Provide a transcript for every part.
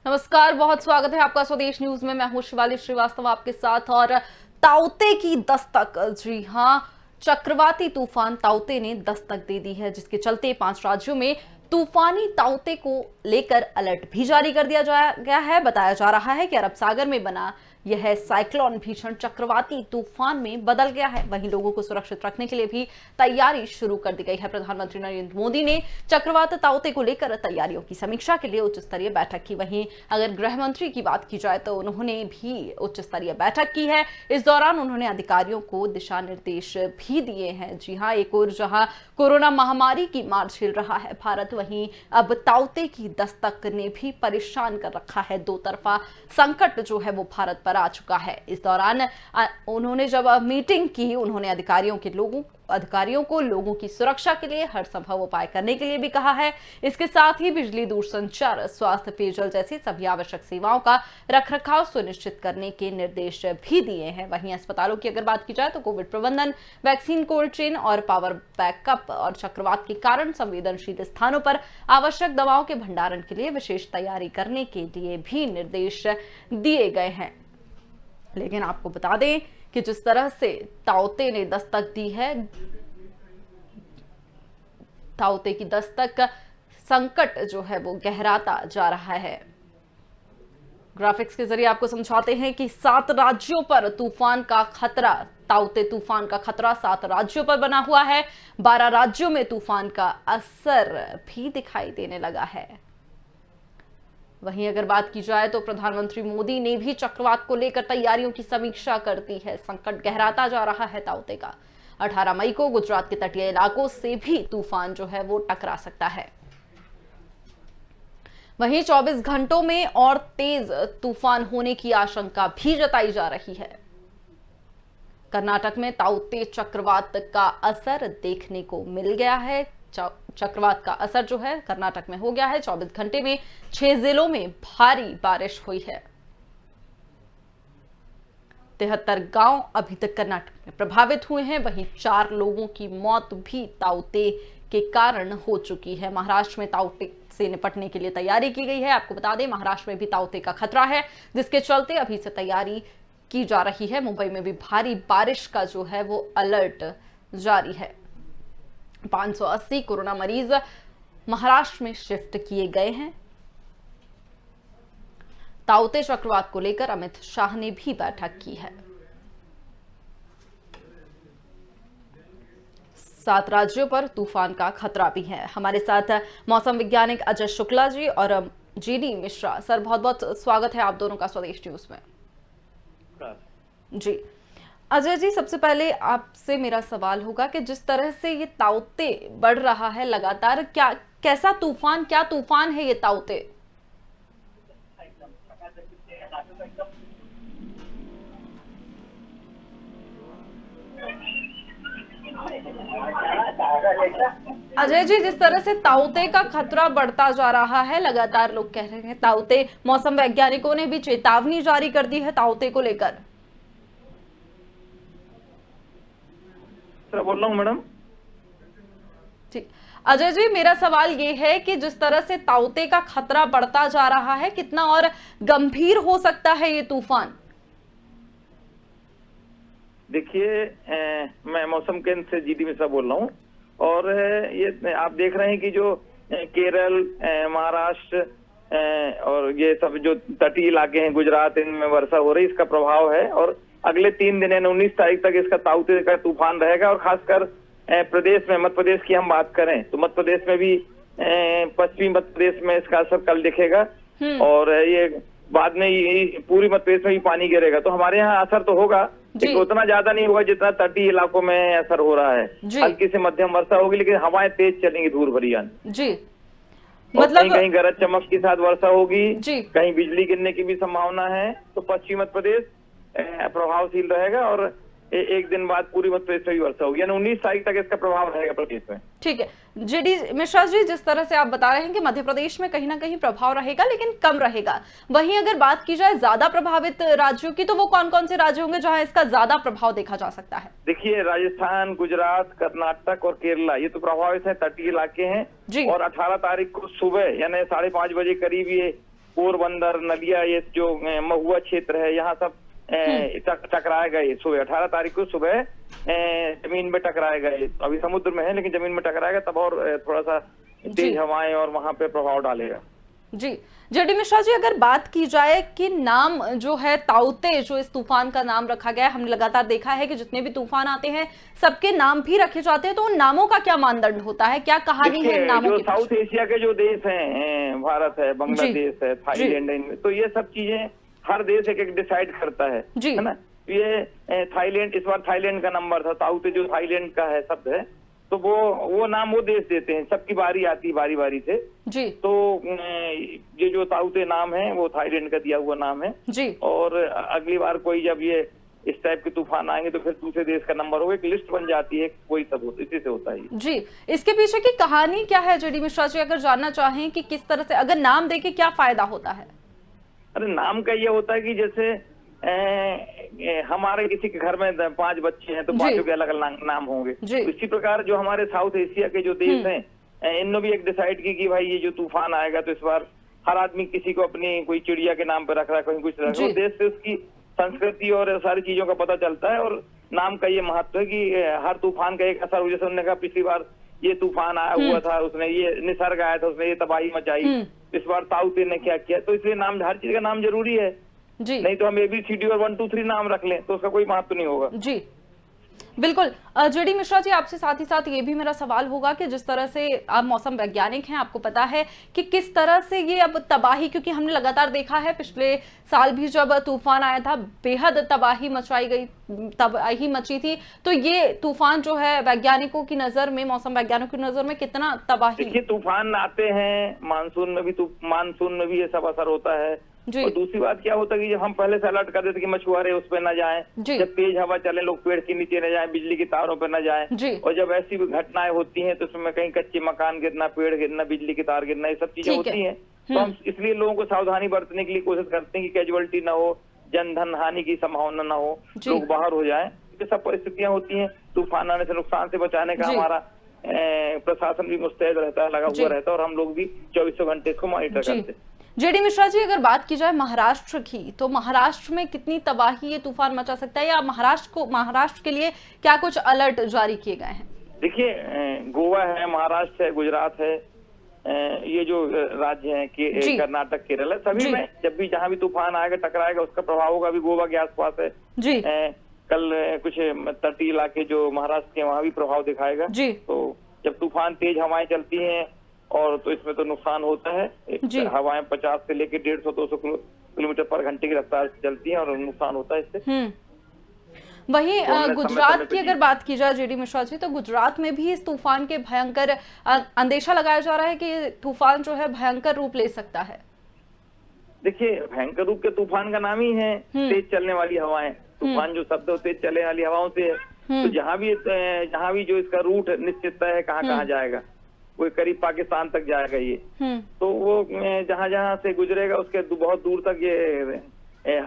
नमस्कार, बहुत स्वागत है आपका स्वदेश न्यूज में। मैं हूं शिवाली श्रीवास्तव आपके साथ। और ताउते की दस्तक, जी हां, चक्रवाती तूफान ताउते ने दस्तक दे दी है, जिसके चलते 5 राज्यों में तूफानी ताउते को लेकर अलर्ट भी जारी कर दिया गया है। बताया जा रहा है कि अरब सागर में बना यह साइक्लोन भीषण चक्रवाती तूफान में बदल गया है। वहीं लोगों को सुरक्षित रखने के लिए भी तैयारी शुरू कर दी गई है। प्रधानमंत्री नरेंद्र मोदी ने चक्रवात ताउते को लेकर तैयारियों की समीक्षा के लिए उच्च स्तरीय बैठक की। वहीं अगर गृह मंत्री की बात की जाए तो उन्होंने भी उच्च स्तरीय बैठक की है। इस दौरान उन्होंने अधिकारियों को दिशा निर्देश भी दिए हैं। जी हाँ, एक और जहां कोरोना महामारी की मार झेल रहा है भारत, वहीं अब ताउते की दस्तक ने भी परेशान कर रखा है। दो तरफा संकट जो है वो भारत पर आ चुका है। इस दौरान उन्होंने जब मीटिंग की, उन्होंने अधिकारियों को लोगों की सुरक्षा के लिए हर संभव उपाय करने के लिए भी कहा है। इसके साथ ही बिजली, दूरसंचार, स्वास्थ्य, पेयजल जैसी सभी आवश्यक सेवाओं का रखरखाव सुनिश्चित करने के निर्देश भी दिए हैं। वहीं अस्पतालों की अगर बात की जाए तो कोविड प्रबंधन, वैक्सीन कोल्ड चेन और पावर बैकअप और चक्रवात के कारण संवेदनशील स्थानों पर आवश्यक दवाओं के भंडारण के लिए विशेष तैयारी करने के लिए भी निर्देश दिए गए हैं। लेकिन आपको बता दें कि जिस तरह से ताउते ने दस्तक दी है, ताउते की दस्तक, संकट जो है वो गहराता जा रहा है। ग्राफिक्स के जरिए आपको समझाते हैं कि 7 राज्यों पर तूफान का खतरा, ताउते तूफान का खतरा 7 राज्यों पर बना हुआ है। 12 राज्यों में तूफान का असर भी दिखाई देने लगा है। वहीं अगर बात की जाए तो प्रधानमंत्री मोदी ने भी चक्रवात को लेकर तैयारियों की समीक्षा कर दी है। संकट गहराता जा रहा है ताउते का। 18 मई को गुजरात के तटीय इलाकों से भी तूफान जो है वो टकरा सकता है। वहीं 24 घंटों में और तेज तूफान होने की आशंका भी जताई जा रही है। कर्नाटक में ताउते चक्रवात का असर देखने को मिल गया है। चक्रवात का असर जो है कर्नाटक में हो गया है। 24 घंटे में 6 जिलों में भारी बारिश हुई है। 73 गांव अभी तक कर्नाटक में प्रभावित हुए हैं। वहीं 4 लोगों की मौत भी ताउते के कारण हो चुकी है। महाराष्ट्र में ताउते से निपटने के लिए तैयारी की गई है। आपको बता दें, महाराष्ट्र में भी ताउते का खतरा है, जिसके चलते अभी से तैयारी की जा रही है। मुंबई में भी भारी बारिश का जो है वो अलर्ट जारी है। 580 कोरोना मरीज महाराष्ट्र में शिफ्ट किए गए हैं। ताउते चक्रवात को लेकर अमित शाह ने भी बैठक की है। 7 राज्यों पर तूफान का खतरा भी है। हमारे साथ मौसम वैज्ञानिक अजय शुक्ला जी और जीडी मिश्रा। सर, बहुत बहुत स्वागत है आप दोनों का स्वदेश न्यूज में। जी अजय जी, सबसे पहले आपसे मेरा सवाल होगा कि जिस तरह से ये ताउते बढ़ रहा है लगातार, कैसा तूफान, क्या तूफान है ये ताउते? अजय जी, जिस तरह से ताउते का खतरा बढ़ता जा रहा है, लगातार लोग कह रहे हैं ताउते, मौसम वैज्ञानिकों ने भी चेतावनी जारी कर दी है ताउते को लेकर। बोल रहा हूँ मैडम। ठीक, अजय जी, मेरा सवाल ये है कि जिस तरह से ताउते का खतरा बढ़ता जा रहा है, कितना और गंभीर हो सकता है ये तूफान? देखिए, मैं मौसम केंद्र से जीडी मिश्रा बोल रहा हूँ। और ये आप देख रहे हैं कि जो केरल, महाराष्ट्र और ये सब जो तटीय इलाके हैं, गुजरात, इनमें वर्षा हो रही, इसका प्रभाव है। और अगले 3 दिन यानी 19 तारीख तक इसका ताउते का तूफान रहेगा। और खासकर प्रदेश में, मध्य प्रदेश की हम बात करें तो मध्य प्रदेश में भी, पश्चिमी मध्य प्रदेश में इसका असर कल दिखेगा। और ये बाद में ये पूरी मध्य प्रदेश में भी पानी गिरेगा। तो हमारे यहाँ असर तो होगा, लेकिन उतना ज्यादा नहीं होगा जितना तटीय इलाकों में असर हो रहा है। हल्की से मध्यम वर्षा होगी, लेकिन हवाएं तेज चलेंगी, धूल भरी आंधी। जी, मतलब कहीं कहीं गरज चमक के साथ वर्षा होगी, कहीं बिजली गिरने की भी संभावना है। तो पश्चिमी मध्य प्रदेश प्रभावशील रहेगा और एक दिन बाद पूरी मध्य प्रदेश में भी वर्षा होगी, यानी 19 तारीख तक इसका प्रभाव रहेगा प्रदेश में। ठीक है जीडी मिश्रा जी, जिस तरह से आप बता रहे हैं कि मध्य प्रदेश में कहीं ना कहीं प्रभाव रहेगा, लेकिन कम रहेगा। वहीं अगर बात की जाए ज्यादा प्रभावित राज्यों की, तो वो कौन कौन से राज्य होंगे जहां इसका ज्यादा प्रभाव देखा जा सकता है? देखिए, राजस्थान, गुजरात, कर्नाटक और केरला, ये तो प्रभावित है, तटीय इलाके हैं। और 18 तारीख को सुबह यानी 5:30 बजे करीब ये पोरबंदर, नलिया, ये जो महुआ क्षेत्र है, यहाँ सब टकराए गए। सुबह 18 तारीख को सुबह जमीन में टकराए गए। अभी समुद्र में है लेकिन जमीन में टकराएगा तब और थोड़ा सा तेज हवाएं और वहां पे प्रभाव डालेगा। जी जेडी मिश्रा जी, अगर बात की जाए कि नाम जो है ताउते, जो इस तूफान का नाम रखा गया है, हमने लगातार देखा है कि जितने भी तूफान आते हैं सबके नाम भी रखे जाते हैं, तो उन नामों का क्या मानदंड होता है, क्या कहानी है इन नामों जो के साउथ एशिया के जो देश हैं, भारत है, बांग्लादेश है, थाईलैंड है, इनमें तो ये सब चीजें हर देश एक एक डिसाइड करता है ना। ये थाईलैंड, इस बार थाईलैंड का नंबर था, ताउते जो थाईलैंड का है शब्द है, तो वो नाम वो देश देते हैं, सबकी बारी आती है बारी बारी से जी। तो ये जो ताउते नाम है वो थाईलैंड का दिया हुआ नाम है जी। और अगली बार कोई जब ये इस टाइप के तूफान आएंगे तो फिर दूसरे देश का नंबर होगा, एक लिस्ट बन जाती है, कोई सब होता, इसी से होता है जी। इसके पीछे की कहानी क्या है जेडी मिश्रा जी, अगर जानना चाहें कि किस तरह से अगर नाम देके क्या फायदा होता है? अरे नाम का ये होता है कि जैसे हमारे किसी के घर में 5 बच्चे हैं तो 5 के अलग अलग नाम होंगे, तो इसी प्रकार जो हमारे साउथ एशिया के जो देश हैं इन्होंने भी एक डिसाइड की कि भाई ये जो तूफान आएगा तो इस बार हर आदमी किसी को अपनी कोई चिड़िया के नाम पे रख रहा है, कहीं कुछ रख रहा है, देश से उसकी संस्कृति और सारी चीजों का पता चलता है। और नाम का ये महत्व है कि हर तूफान का एक असर, जैसे उन्होंने कहा पिछली बार ये तूफान आया हुआ था, उसने ये निसर्ग आया था, उसने ये तबाही मचाई, इस बार ताउते ने क्या किया, तो इसलिए नाम, हर चीज का नाम जरूरी है जी। नहीं तो हम ABCD और 1 2 3 नाम रख लें तो उसका कोई महत्व नहीं होगा जी। बिल्कुल जेडी मिश्रा जी, आपसे साथ ही साथ ये भी मेरा सवाल होगा कि जिस तरह से आप मौसम वैज्ञानिक हैं, आपको पता है कि किस तरह से ये अब तबाही, क्योंकि हमने लगातार देखा है पिछले साल भी जब तूफान आया था बेहद तबाही मची थी, तो ये तूफान जो है वैज्ञानिकों की नजर में, मौसम वैज्ञानिकों की नजर में कितना तबाही? देखिए तूफान आते हैं, मानसून में भी ये सब असर होता है। और दूसरी बात क्या होता है कि जब हम पहले से अलर्ट कर देते कि मछुआरे उस पर न जाएं, जब तेज हवा चले लोग पेड़ के नीचे न जाएं, बिजली की तारों पर न जाएं, और जब ऐसी घटनाएं होती हैं तो उसमें कहीं कच्चे मकान गिरना, पेड़ गिरना, बिजली की तार गिरना, ये सब चीजें होती हैं, तो हम इसलिए लोगों को सावधानी बरतने के लिए कोशिश करते हैं कि कैजुअलिटी न हो, जन धन हानि की संभावना न हो, लोग बाहर हो जाए। ये सब परिस्थितियां होती हैं। तूफान आने से नुकसान से बचाने का हमारा प्रशासन भी मुस्तैद रहता है, लगा हुआ रहता है, और हम लोग भी 24 घंटे इसको मॉनिटर करते हैं। जेडी मिश्रा जी, अगर बात की जाए महाराष्ट्र की, तो महाराष्ट्र में कितनी तबाही ये तूफान मचा सकता है, या महाराष्ट्र के लिए क्या कुछ अलर्ट जारी किए गए हैं? देखिए गोवा है, महाराष्ट्र है, गुजरात है, ये जो राज्य हैं कर्नाटक, केरल है, सभी में जब भी जहां भी तूफान आएगा, टकराएगा, उसका प्रभाव होगा। अभी गोवा के आसपास है जी। कल कुछ तटीय इलाके जो महाराष्ट्र के वहां भी प्रभाव दिखाएगा जी। तो जब तूफान तेज हवाएं चलती हैं और तो इसमें तो नुकसान होता है। हवाएं 50 से लेकर 150-200 किलोमीटर पर घंटे की रफ्तार से चलती हैं और नुकसान होता है इससे। वहीं गुजरात की अगर बात की जाए जेडी मिश्रा जी, तो गुजरात में भी इस तूफान के भयंकर अंदेशा लगाया जा रहा है कि तूफान जो है भयंकर रूप ले सकता है। देखिए भयंकर रूप के तूफान का नाम ही है तेज चलने वाली हवाएं। तूफान जो शब्द तेज चलने वाली हवाओं से है, तो जहाँ भी जो इसका रूट निश्चित है कहाँ जाएगा, वो करीब पाकिस्तान तक जाएगा ये, तो वो जहाँ से गुजरेगा उसके बहुत दूर तक ये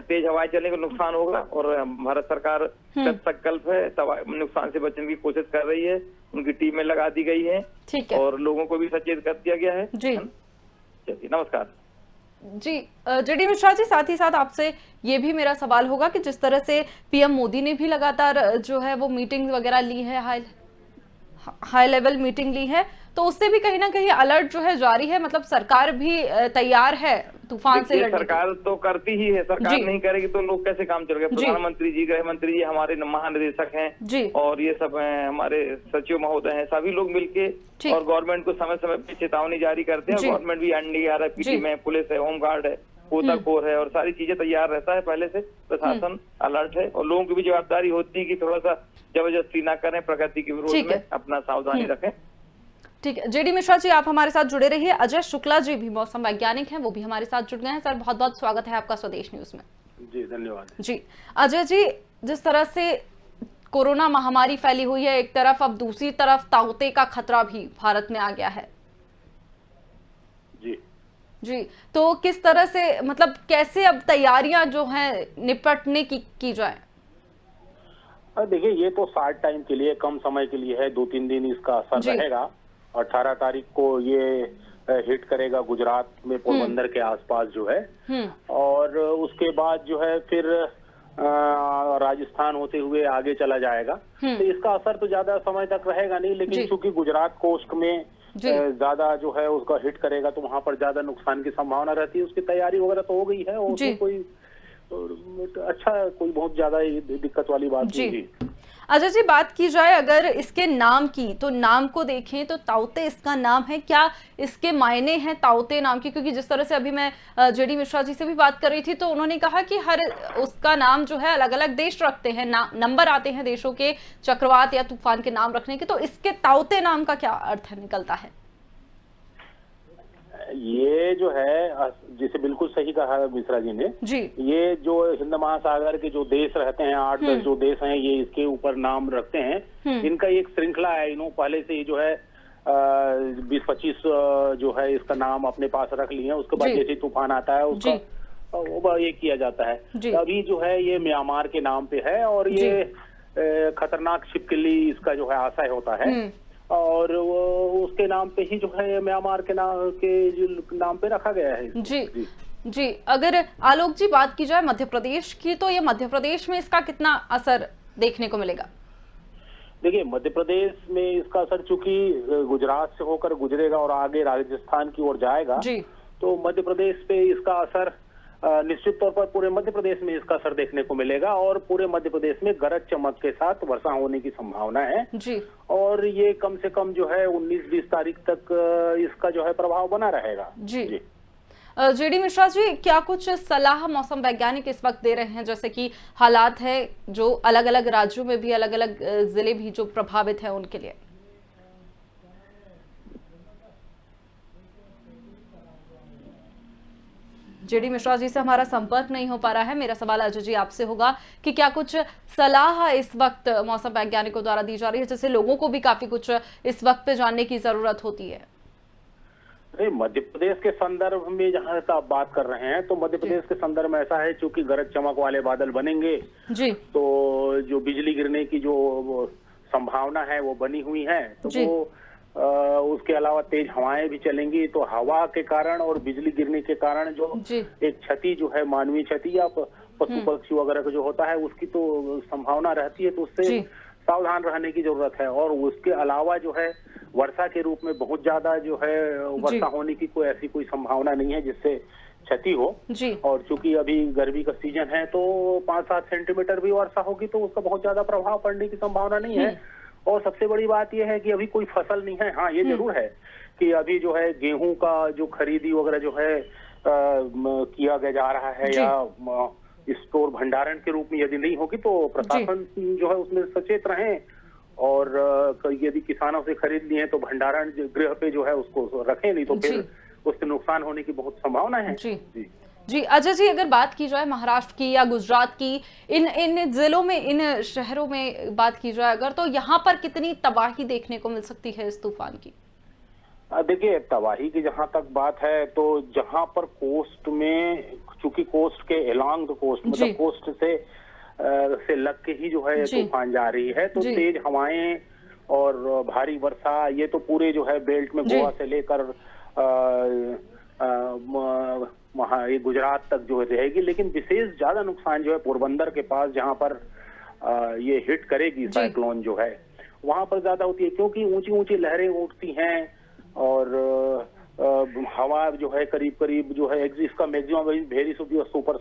तेज हवाएं चलने का नुकसान होगा। और भारत सरकार संकल्प है, नुकसान से बचने की कोशिश कर रही है, उनकी टीमें लगा दी गई है और लोगों को भी सचेत कर दिया गया है जी। चलिए नमस्कार जी। जेडी मिश्रा जी, साथ ही साथ आपसे ये भी मेरा सवाल होगा कि जिस तरह से पीएम मोदी ने भी लगातार जो है वो मीटिंग वगैरह ली है, हाई लेवल मीटिंग ली है, तो उससे भी कहीं ना कहीं अलर्ट जो है जारी है, मतलब सरकार भी तैयार है तूफान से लड़ने। सरकार तो करती ही है, सरकार नहीं करेगी तो लोग कैसे काम चलेगा। प्रधानमंत्री जी, गृह मंत्री जी हमारे महानिदेशक हैं और ये सब हमारे सचिव महोदय हैं, सभी लोग मिलके और गवर्नमेंट को समय समय पे चेतावनी जारी करते हैं। गवर्नमेंट भी NDRF टीम है, पुलिस है, होमगार्ड है, गोताखोर है और सारी चीजें तैयार रहता है पहले से। प्रशासन अलर्ट है और लोगों की भी जवाबदारी होती है कि थोड़ा सा जबरदस्ती ना करें, प्रकृति के विरोध में अपना सावधानी रखें। ठीक है जेडी मिश्रा जी, आप हमारे साथ जुड़े रहिए। अजय शुक्ला जी भी मौसम वैज्ञानिक हैं, वो भी हमारे साथ जुड़ गए हैं। सर बहुत बहुत स्वागत है आपका स्वदेश न्यूज में। जी धन्यवाद जी। अजय जी, जिस तरह से कोरोना महामारी फैली हुई है एक तरफ, अब दूसरी तरफ ताउते का खतरा भी भारत में आ गया है जी, तो किस तरह से, मतलब कैसे अब तैयारियां जो हैं निपटने की जाए? देखिए ये तो शॉर्ट टाइम के लिए, कम समय के लिए है, 2-3 दिन इसका असर रहेगा। 18 तारीख को ये हिट करेगा गुजरात में, पोरबंदर के आसपास जो है, और उसके बाद जो है फिर राजस्थान होते हुए आगे चला जाएगा। तो इसका असर तो ज्यादा समय तक रहेगा नहीं, लेकिन चूंकि गुजरात कोस्ट में ज्यादा जो है उसका हिट करेगा तो वहां पर ज्यादा नुकसान की संभावना रहती है। उसकी तैयारी वगैरह तो हो गई है, और उसमें कोई अच्छा कोई बहुत ज्यादा दिक्कत वाली बात नहीं है। अजय जी, बात की जाए अगर इसके नाम की, तो नाम को देखें तो ताउते इसका नाम है, क्या इसके मायने हैं ताउते नाम की? क्योंकि जिस तरह से अभी मैं जेडी मिश्रा जी से भी बात कर रही थी तो उन्होंने कहा कि हर उसका नाम जो है अलग अलग देश रखते हैं, नंबर आते हैं देशों के चक्रवात या तूफान के नाम रखने के, तो इसके ताउते नाम का क्या अर्थ निकलता है? ये जो है, जैसे बिल्कुल सही कहा मिश्रा जी ने जी, ये जो हिंद महासागर के जो देश रहते हैं, 8-10 जो देश हैं, ये इसके ऊपर नाम रखते हैं। इनका एक श्रृंखला है, इन्हों पहले से जो है 20-25 जो है इसका नाम अपने पास रख लिए हैं। उसके बाद जैसे तूफान आता है उसका वो ये किया जाता है। अभी जो है ये म्यांमार के नाम पे है, और ये खतरनाक छिपकली इसका जो है आशय होता है, और वो उसके नाम पे ही जो है म्यांमार के नाम पे रखा गया है। जी। अगर आलोक जी बात की जाए मध्य प्रदेश की, तो ये मध्य प्रदेश में इसका कितना असर देखने को मिलेगा? देखिए, मध्य प्रदेश में इसका असर चूंकि गुजरात से होकर गुजरेगा और आगे राजस्थान की ओर जाएगा, तो मध्य प्रदेश पे इसका असर निश्चित तौर पर पूरे मध्य प्रदेश में इसका असर देखने को मिलेगा, और पूरे मध्य प्रदेश में गरज चमक के साथ वर्षा होने की संभावना है जी। और ये कम से कम जो है 19-20 तारीख तक इसका जो है प्रभाव बना रहेगा जी। जेडी मिश्रा जी, क्या कुछ सलाह मौसम वैज्ञानिक इस वक्त दे रहे हैं, जैसे कि हालात है जो अलग अलग राज्यों में भी, अलग अलग जिले भी जो प्रभावित है उनके लिए? जेडी मिश्रा जी से हमारा संपर्क नहीं हो पा रहा है। मेरा सवाल अजय जी आपसे होगा कि क्या कुछ सलाह इस वक्त मौसम वैज्ञानिकों द्वारा दी जा रही है, जैसे लोगों को भी काफी कुछ इस वक्त पे जानने की जरूरत होती है? मध्य प्रदेश के संदर्भ में जहां तक आप बात कर रहे हैं, तो मध्य प्रदेश के संदर्भ में ऐसा है, चूंकि गरज चमक वाले बादल बनेंगे जी, तो जो बिजली गिरने की जो संभावना है वो बनी हुई है, तो वो उसके अलावा तेज हवाएं भी चलेंगी, तो हवा के कारण और बिजली गिरने के कारण जो एक क्षति जो है, मानवीय क्षति या पशु पक्षी वगैरह का जो होता है, उसकी तो संभावना रहती है, तो उससे सावधान रहने की जरूरत है। और उसके अलावा जो है वर्षा के रूप में बहुत ज्यादा जो है वर्षा होने की कोई ऐसी कोई संभावना नहीं है जिससे क्षति हो। और चूंकि अभी गर्मी का सीजन है, तो 5-7 सेंटीमीटर भी वर्षा होगी तो उसका बहुत ज्यादा प्रभाव पड़ने की संभावना नहीं है। और सबसे बड़ी बात यह है कि अभी कोई फसल नहीं है। हाँ, ये जरूर है कि अभी जो है गेहूं का जो खरीदी वगैरह जो है किया जा रहा है, या स्टोर भंडारण के रूप में यदि नहीं होगी तो प्रशासन जो है उसमें सचेत रहें, और यदि किसानों से खरीद लिए तो भंडारण गृह पे जो है उसको रखें, नहीं तो फिर उससे नुकसान होने की बहुत संभावना है। जी अजय जी, अगर बात की जाए महाराष्ट्र की या गुजरात की, इन जिलों में, इन शहरों में बात की जाए अगर, तो यहाँ पर कितनी तबाही देखने को मिल सकती है इस तूफान की? देखिए, तबाही की जहां तक बात है, तो जहां पर कोस्ट में, चूंकि कोस्ट के एलॉन्ग द कोस्ट, मतलब कोस्ट से लग के ही जो है तूफान जा रही है, तो तेज हवाएं और भारी वर्षा ये तो पूरे जो है बेल्ट में गोवा से लेकर वहाँ ये गुजरात तक जो रहेगी। लेकिन विशेष ज्यादा नुकसान जो है पोरबंदर के पास, जहाँ पर ये हिट करेगी साइक्लोन जो है, वहां पर ज्यादा होती है, क्योंकि ऊंची ऊंची लहरें उठती हैं, और हवा जो है करीब करीब जो है इसका मैक्सिमम वेरी सुपर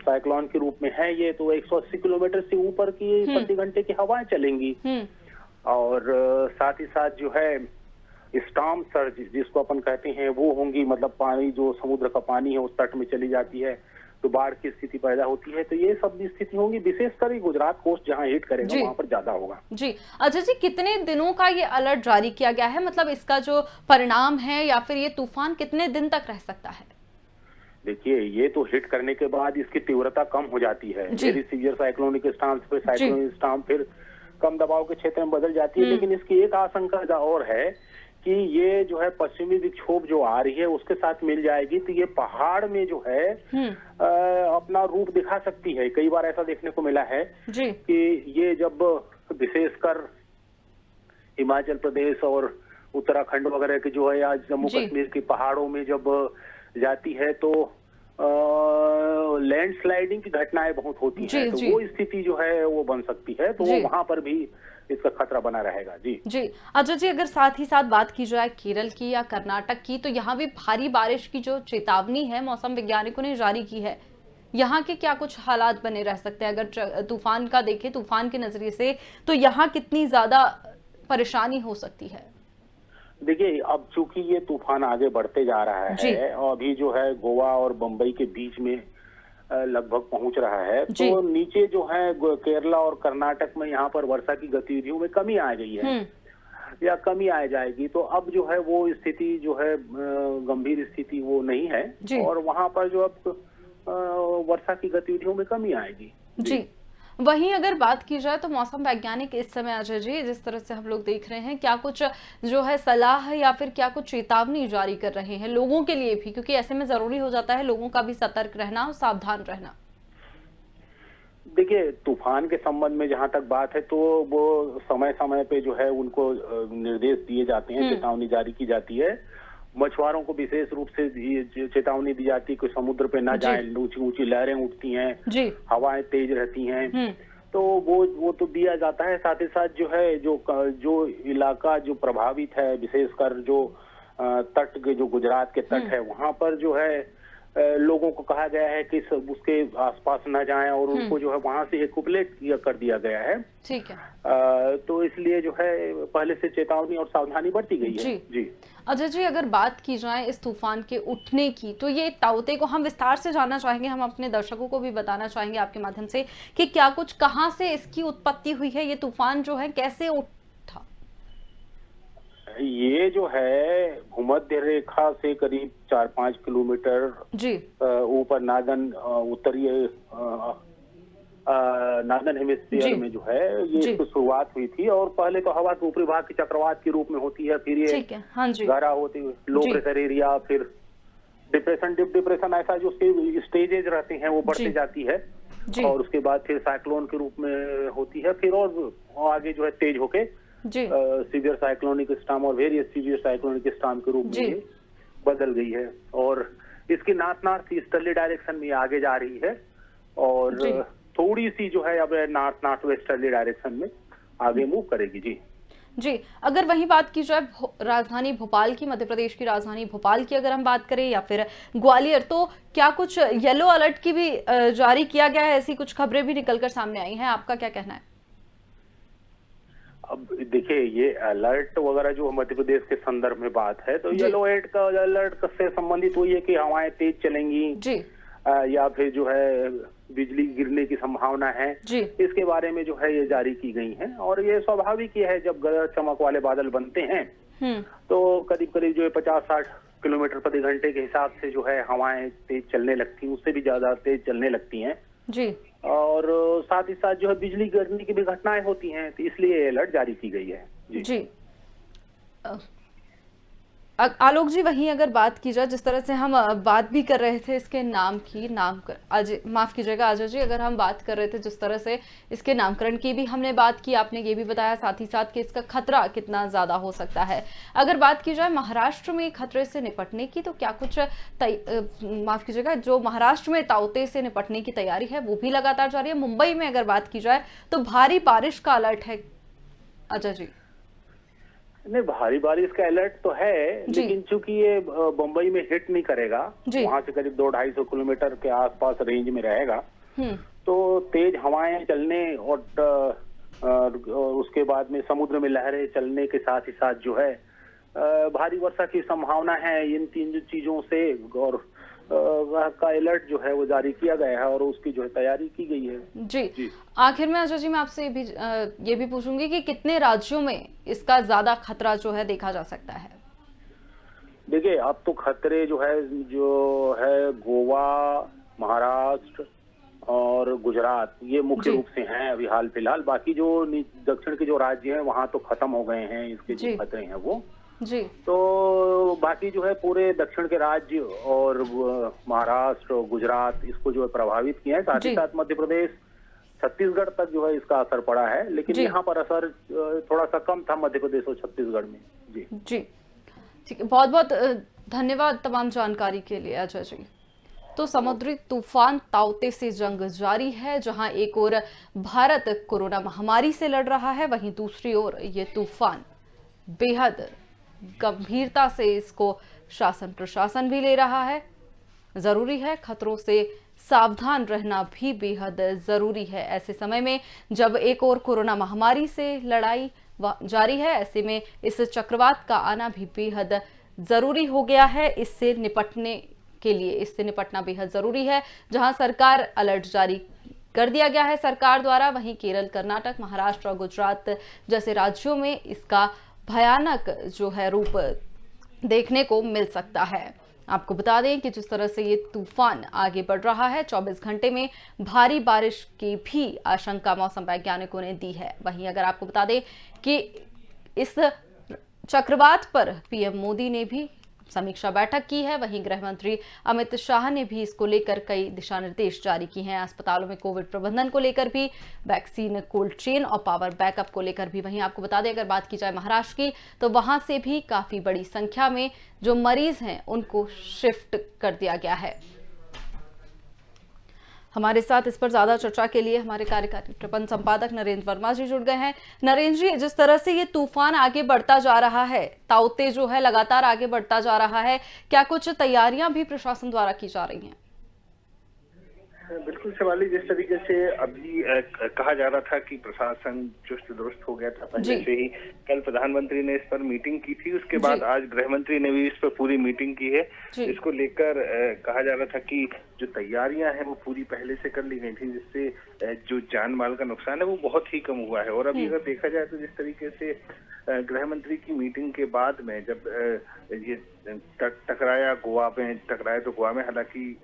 साइक्लोन के रूप में है ये, तो 180 किलोमीटर से ऊपर की प्रति घंटे की हवाएं चलेंगी। और साथ ही साथ जो है स्टॉर्म सर्ज जिसको अपन कहते हैं वो होंगी, मतलब पानी जो समुद्र का पानी है उस तट में चली जाती है, तो बाढ़ की स्थिति पैदा होती है। तो ये सब स्थिति होंगी, विशेषकर गुजरात कोस्ट जहां हिट करेगा वहां पर ज्यादा होगा। जी अजय जी, कितने दिनों का ये अलर्ट जारी किया गया है, मतलब इसका जो परिणाम है, या फिर ये तूफान कितने दिन तक रह सकता है? देखिए, ये तो हिट करने के बाद इसकी तीव्रता कम हो जाती है, वेरी सीवियर साइक्लोनिक स्टॉर्म से साइक्लोनिक स्टॉर्म, फिर कम दबाव के क्षेत्र में बदल जाती है। लेकिन इसकी एक आशंका और है कि ये जो है पश्चिमी विक्षोभ जो आ रही है उसके साथ मिल जाएगी, तो ये पहाड़ में जो है अपना रूप दिखा सकती है। कई बार ऐसा देखने को मिला है कि ये जब विशेषकर हिमाचल प्रदेश और उत्तराखंड वगैरह की जो है या जम्मू कश्मीर के पहाड़ों में जब जाती है तो लैंडस्लाइडिंग की घटनाएं बहुत होती हैं, तो वो स्थिति जो है वो बन सकती है, तो वो वहां पर भी इसका खतरा बना रहेगा। जी अजय जी, अगर साथ ही साथ बात की जाए केरल की या कर्नाटक की, तो यहाँ भी भारी बारिश की जो चेतावनी है मौसम वैज्ञानिकों ने जारी की है, यहाँ के क्या कुछ हालात बने रह सकते हैं? अगर तूफान का देखें, तूफान के नजरिए से, तो यहाँ कितनी ज्यादा परेशानी हो सकती है? देखिए, अब चूंकि ये तूफान आगे बढ़ते जा रहा है और अभी जो है गोवा और बम्बई के बीच में लगभग पहुंच रहा है, तो नीचे जो है केरला और कर्नाटक में यहाँ पर वर्षा की गतिविधियों में कमी आ गई है या कमी आ जाएगी। तो अब जो है वो स्थिति जो है गंभीर स्थिति वो नहीं है और वहां पर जो अब वर्षा की गतिविधियों में कमी आएगी। जी वहीं अगर बात की जाए तो मौसम वैज्ञानिक इस समय अजय जी, जिस तरह से हम लोग देख रहे हैं, क्या कुछ जो है सलाह है या फिर क्या कुछ चेतावनी जारी कर रहे हैं लोगों के लिए भी, क्योंकि ऐसे में जरूरी हो जाता है लोगों का भी सतर्क रहना और सावधान रहना? देखिए, तूफान के संबंध में जहां तक बात है तो वो समय समय पे जो है उनको निर्देश दिए जाते हैं, चेतावनी जारी की जाती है। मछुआरों को विशेष रूप से चेतावनी दी जाती है कि समुद्र पे ना जाएं, ऊंची ऊंची लहरें उठती हैं, हवाएं तेज रहती हैं, तो वो तो दिया जाता है। साथ ही साथ जो है जो इलाका जो प्रभावित है, विशेषकर जो तट के जो गुजरात के तट है वहां पर जो है लोगों को कहा गया है कि उसके आसपास न जाएं और उनको जो है वहां से एकुपलेट कर दिया गया है। ठीक है। तो इसलिए जो है पहले से चेतावनी और सावधानी बढ़ती गई है। जी अजय जी, अगर बात की जाए इस तूफान के उठने की, तो ये ताउते को हम विस्तार से जानना चाहेंगे, हम अपने दर्शकों को भी बताना चाहेंगे आपके माध्यम से कि क्या कुछ, कहां से इसकी उत्पत्ति हुई है, ये तूफान जो है कैसे उठा? ये जो है भूमध्य रेखा से करीब 4-5 किलोमीटर ऊपर उत्तरीय नार्दर्न हेमिस्फीयर में जो है ये इसकी शुरुआत हुई थी। और पहले तो हवा के ऊपरी भाग की चक्रवात के रूप में होती है, फिर ये गारा होती है, लो प्रेशर एरिया, फिर डिप्रेशन, डिप डिप्रेशन, ऐसा जो उसके स्टेजेज रहते हैं वो बढ़ती जाती है और उसके बाद फिर साइक्लोन के रूप में होती है, फिर और आगे जो है तेज होके सीवियर साइक्लोनिक स्टॉर्म और वेरियस सीवियर साइक्लोनिक स्टॉर्म के रूप में बदल गई है और इसकी नॉर्थ ईस्टर्ली डायरेक्शन में आगे जा रही है और थोड़ी सी जो है अब नॉर्थ वेस्टर्ली डायरेक्शन में आगे मूव करेगी। जी अगर वही बात की जाए राजधानी भोपाल की, मध्य प्रदेश की राजधानी भोपाल की अगर हम बात करें या फिर ग्वालियर, तो क्या कुछ येलो अलर्ट की भी जारी किया गया है? ऐसी कुछ खबरें भी निकलकर सामने आई हैं, आपका क्या कहना है? अब देखिए, ये अलर्ट वगैरह जो मध्य प्रदेश के संदर्भ में बात है तो येलो अलर्ट से संबंधित हुई है कि हवाएं तेज चलेंगी या फिर जो है बिजली गिरने की संभावना है, इसके बारे में जो है ये जारी की गई है। और ये स्वाभाविक ही है, जब गरज चमक वाले बादल बनते हैं तो करीब करीब जो है 50-60 किलोमीटर प्रति घंटे के हिसाब से जो है हवाएं तेज चलने लगती हैं, उससे भी ज्यादा तेज चलने लगती हैं और साथ ही साथ जो है बिजली गिरने की भी घटनाएं होती हैं, तो इसलिए अलर्ट जारी की गई है। जी आलोक जी, वहीं अगर बात की जाए, जिस तरह से हम बात भी कर रहे थे इसके माफ कीजिएगा अजय जी, अगर हम बात कर रहे थे जिस तरह से इसके नामकरण की भी हमने बात की, आपने ये भी बताया साथ ही साथ कि इसका खतरा कितना ज्यादा हो सकता है। अगर बात की जाए महाराष्ट्र में खतरे से निपटने की, तो क्या कुछ माफ कीजिएगा जो महाराष्ट्र में ताउते से निपटने की तैयारी है वो भी लगातार जारी है? मुंबई में अगर बात की जाए तो भारी बारिश का अलर्ट है अजय जी। नहीं, भारी बारिश का अलर्ट तो है, लेकिन चूंकि ये बम्बई में हिट नहीं करेगा, वहां से करीब 200-250 किलोमीटर के आसपास रेंज में रहेगा, तो तेज हवाएं चलने और उसके बाद में समुद्र में लहरें चलने के साथ ही साथ जो है भारी वर्षा की संभावना है। इन तीन चीजों से और का अलर्ट जो है वो जारी किया गया है और उसकी जो है तैयारी की गई है। जी आखिर में अजय जी मैं आपसे ये भी पूछूंगी कि कितने राज्यों में इसका ज्यादा खतरा जो है देखा जा सकता है? देखिए, अब तो खतरे जो है गोवा, महाराष्ट्र और गुजरात, ये मुख्य रूप से हैं अभी हाल फिलहाल। बाकी जो दक्षिण के जो राज्य हैं वहां तो खत्म हो गए हैं इसके जो खतरे हैं वो। तो बाकी जो है पूरे दक्षिण के राज्य और महाराष्ट्र और गुजरात इसको जो है प्रभावित किए हैं। साथ ही साथ मध्य प्रदेश, छत्तीसगढ़ तक जो है इसका असर पड़ा है, लेकिन यहाँ पर असर थोड़ा सा कम था मध्य प्रदेश और छत्तीसगढ़ में। जी जी ठीक है, बहुत बहुत धन्यवाद तमाम जानकारी के लिए अजय जी। तो समुद्री तूफान ताउते से जंग जारी है, जहां एक ओर भारत कोरोना महामारी से लड़ रहा है, वहीं दूसरी ओर ये तूफान बेहद गंभीरता से इसको शासन प्रशासन भी ले रहा है। जरूरी है खतरों से सावधान रहना भी बेहद जरूरी है ऐसे समय में, जब एक ओर कोरोना महामारी से लड़ाई जारी है, ऐसे में इस चक्रवात का आना भी बेहद जरूरी हो गया है। इससे निपटना बेहद जरूरी है। जहां सरकार अलर्ट जारी कर दिया गया है सरकार द्वारा, वहीं केरल, कर्नाटक, महाराष्ट्र और गुजरात जैसे राज्यों में इसका भयानक जो है रूप देखने को मिल सकता है। आपको बता दें कि जिस तरह से ये तूफान आगे बढ़ रहा है, 24 घंटे में भारी बारिश की भी आशंका मौसम वैज्ञानिकों ने दी है। वहीं अगर आपको बता दें कि इस चक्रवात पर पीएम मोदी ने भी समीक्षा बैठक की है, वहीं गृह मंत्री अमित शाह ने भी इसको लेकर कई दिशा निर्देश जारी किए हैं। अस्पतालों में कोविड प्रबंधन को लेकर भी, वैक्सीन, कोल्ड चेन और पावर बैकअप को लेकर भी। वहीं आपको बता दें, अगर बात की जाए महाराष्ट्र की, तो वहां से भी काफी बड़ी संख्या में जो मरीज हैं उनको शिफ्ट कर दिया गया है। हमारे साथ इस पर ज्यादा चर्चा के लिए हमारे कार्यकारी प्रबंध संपादक नरेंद्र वर्मा जी जुड़ गए हैं। नरेंद्र जी, जिस तरह से ये तूफान आगे बढ़ता जा रहा है, ताउते जो है लगातार आगे बढ़ता जा रहा है, क्या कुछ तैयारियां भी प्रशासन द्वारा की जा रही हैं? बिल्कुल शिवाली, जिस तरीके से अभी कहा जा रहा था कि प्रशासन चुस्त दुरुस्त हो गया था पहले से ही, कल प्रधानमंत्री ने इस पर मीटिंग की थी, उसके बाद आज गृह मंत्री ने भी इस पर पूरी मीटिंग की है। इसको लेकर कहा जा रहा था कि जो तैयारियां हैं वो पूरी पहले से कर ली गई थी, जिससे जो जान माल का नुकसान है वो बहुत ही कम हुआ है। और अभी अगर देखा जाए तो जिस तरीके से गृह मंत्री की मीटिंग के बाद में जब ये टकराया गोवा में, तो गोवा में हालांकि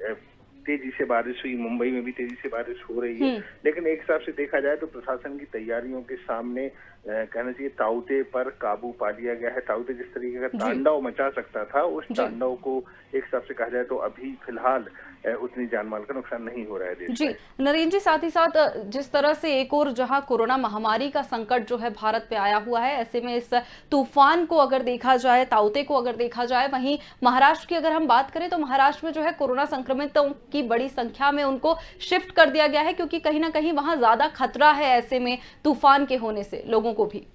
तेजी से बारिश हुई, मुंबई में भी तेजी से बारिश हो रही है, लेकिन एक हिसाब से देखा जाए तो प्रशासन की तैयारियों के सामने कहना चाहिए ताउते पर काबू पा लिया गया है। ताउते जिस तरीके का तांडव मचा सकता था, उस तांडव को एक हिसाब से कहा जाए तो अभी फिलहाल उतनी जानमाल का नुकसान नहीं हो रहा है देश जी। नरेंद्र जी, साथ ही साथ जिस तरह से एक और जहां कोरोना महामारी का संकट जो है भारत पे आया हुआ है, ऐसे में इस तूफान को अगर देखा जाए, ताउते को अगर देखा जाए, वहीं महाराष्ट्र की अगर हम बात करें तो महाराष्ट्र में जो है कोरोना संक्रमितों की बड़ी संख्या में उनको शिफ्ट कर दिया गया है, क्योंकि कहीं ना कहीं वहां ज्यादा खतरा है ऐसे में तूफान के होने से लोगों को भी।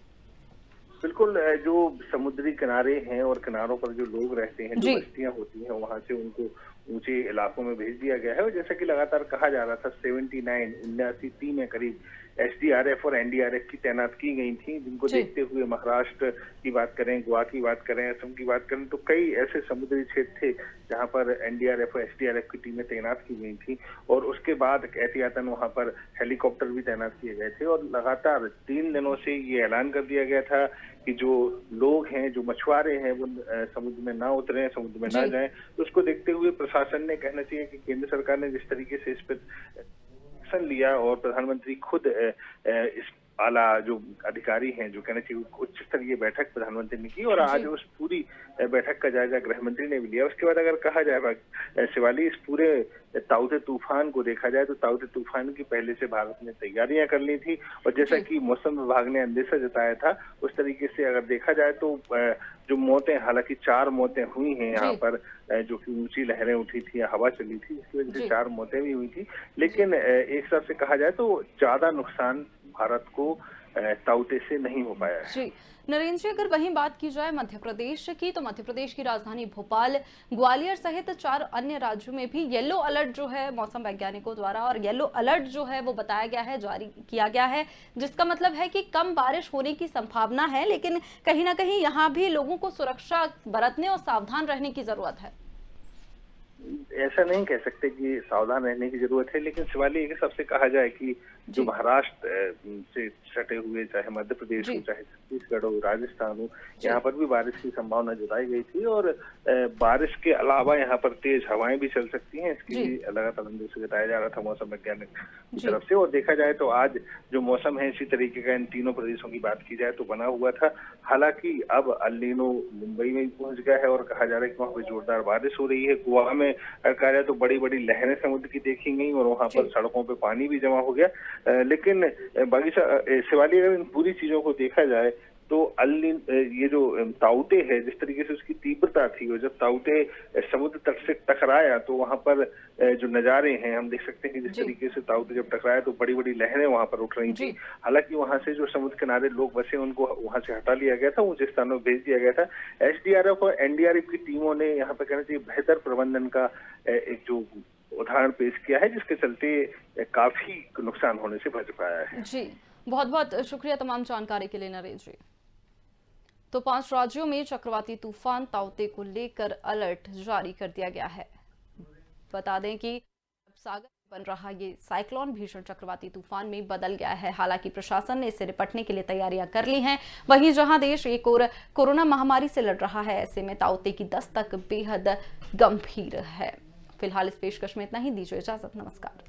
बिल्कुल, जो समुद्री किनारे हैं और किनारों पर जो लोग रहते हैं, जो बस्तियां होती हैं, वहां से उनको ऊंचे इलाकों में भेज दिया गया है। और जैसा कि लगातार कहा जा रहा था, 79 में करीब एसडीआरएफ और एनडीआरएफ की तैनात की गई थी, जिनको देखते हुए महाराष्ट्र की बात करें, गोवा की बात करें, असम की बात करें, तो कई ऐसे समुद्री क्षेत्र थे जहां पर एनडीआरएफ और एसडीआरएफ की टीमें तैनात की गई थी। और उसके बाद एहतियातन वहां पर हेलीकॉप्टर भी तैनात किए गए थे। और लगातार 3 दिनों से ये ऐलान कर दिया गया था कि जो लोग हैं, जो मछुआरे हैं, वो समुद्र में ना उतरे, समुद्र में ना जाएं। तो उसको देखते हुए प्रशासन ने, कहना चाहिए कि केंद्र सरकार ने जिस तरीके से इस पर लिया और प्रधानमंत्री खुद इस आला जो अधिकारी हैं, जो कहना चाहिए उच्च स्तरीय बैठक प्रधानमंत्री ने की, और आज उस पूरी बैठक का जायजा गृह मंत्री ने भी लिया। उसके बाद अगर कहा जाए शिवाली, इस पूरे ताउते तूफान को देखा जाए तो ताउते तूफान की पहले से भारत ने तैयारियां कर ली थी, और जैसा कि मौसम विभाग ने अंदेशा जताया था, उस तरीके से अगर देखा जाए तो जो मौतें, हालांकि 4 मौतें हुई हैं यहाँ पर, जो कि ऊंची लहरें उठी थी या हवा चली थी, इसकी वजह से 4 मौतें भी हुई थी। लेकिन एक हिसाब से कहा जाए तो ज्यादा नुकसान भारत को ताउते से नहीं हो पाया है। जी नरेंद्र जी, अगर वहीं बात की जाए मध्य प्रदेश की, तो मध्य प्रदेश की राजधानी भोपाल, ग्वालियर सहित 4 अन्य राज्यों में भी येलो अलर्ट जो है मौसम वैज्ञानिकों द्वारा, और येलो अलर्ट जो है वो बताया गया है, जारी किया गया है, जिसका मतलब है कि कम बारिश होने की संभावना है, लेकिन कहीं ना कहीं यहाँ भी लोगों को सुरक्षा बरतने और सावधान रहने की जरूरत है। ऐसा नहीं कह सकते कि सावधान रहने की जरूरत है, लेकिन शिवाली एक हिसाब से कहा जाए कि जो महाराष्ट्र से सटे हुए, चाहे मध्य प्रदेश हो, चाहे छत्तीसगढ़ हो, राजस्थान हो, यहाँ पर भी बारिश की संभावना जताई गई थी। और बारिश के अलावा यहाँ पर तेज हवाएं भी चल सकती हैं, इसकी भी लगातार अंदेशा जताया जा रहा था मौसम वैज्ञानिक की तरफ से। और देखा जाए तो आज जो मौसम है, इसी तरीके का इन तीनों प्रदेशों की बात की जाए तो बना हुआ था। हालांकि अब अल नीनो मुंबई में पहुंच गया है और कहा जा रहा है कि वहाँ पर जोरदार बारिश हो रही है। गोवा में कहा जाए तो बड़ी बड़ी लहरें समुद्र की देखी गई और वहां पर सड़कों पे पानी भी जमा हो गया। लेकिन बाकी शिवाली, अगर इन पूरी चीजों को देखा जाए तो ये जो ताउते है, जिस तरीके से उसकी तीव्रता थी, और जब ताउते समुद्र तट से टकराया तो वहां पर जो नजारे हैं हम देख सकते हैं कि जिस तरीके से ताउते जब टकराया तो बड़ी बड़ी लहरें वहां पर उठ रही थी। हालांकि वहां से जो समुद्र किनारे लोग बसे उनको वहां से हटा लिया गया था, ऊंचे स्थानों में भेज दिया गया था। एसडीआरएफ और एनडीआरएफ की टीमों ने यहाँ पर कहना चाहिए बेहतर प्रबंधन का एक जो उदाहरण पेश किया है, जिसके चलते काफी नुकसान होने से बच पाया है। जी, बहुत बहुत शुक्रिया तमाम जानकारी के लिए नरेश जी। तो 5 राज्यों में चक्रवाती तूफान ताउते को लेकर अलर्ट जारी कर दिया गया है। बता दें कि सागर में बन रहा ये साइक्लोन भीषण चक्रवाती तूफान में बदल गया है। हालांकि प्रशासन ने इससे निपटने के लिए तैयारियां कर ली हैं। वहीं जहां देश एक और कोरोना महामारी से लड़ रहा है, ऐसे में ताउते की दस्तक बेहद गंभीर है। फिलहाल इस पेशकश में इतना ही। दीजिए इजाजत, नमस्कार।